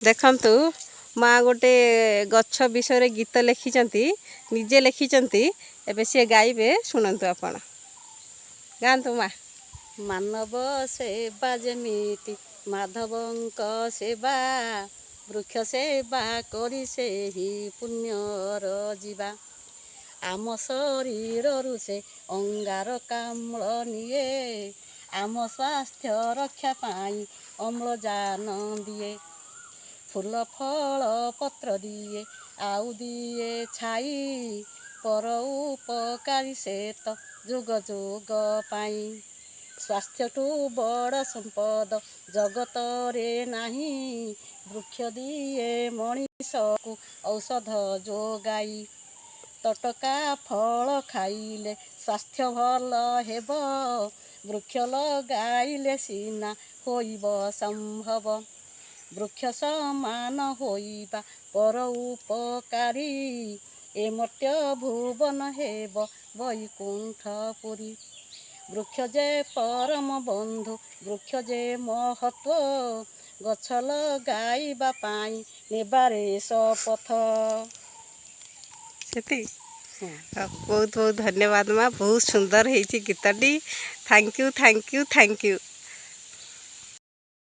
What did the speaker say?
देखंतु माँ गोटे गछ विषय गीत लिखिंट निजे लिखिंट एबे सी गाइबे शुणु आपण गाँतु माँ। मानव सेवा जेमिति माधवंक सेवा वृक्ष सेवा करी से ही पुण्यर जीवा आम शरीर से अंगारकाम्ल निए आम स्वास्थ्य रक्षा पाई अम्लजान दिए फूल फल पत्र दिए आउ दिए छाई पर उपकारी से तो जुग जुग पाई स्वास्थ्यठू बड़ संपद जगत रे नाही वृक्ष दिए मनीष को औषध जोगाई तटका फल खाइले स्वास्थ्य भल हेब वृक्ष लगाइले सीना होइब संभव वृक्ष समान होइबा पर उपकारी ए मर्त्य भुवन हेब वैकुंठपुरी वृक्ष जे परम बंधु वृक्ष जे महत्व गछ लगाइबा पाई नेबारे शपथ सेती बहुत बहुत धन्यवाद माँ। बहुत सुंदर है गीतटी। Thank you thank you thank you.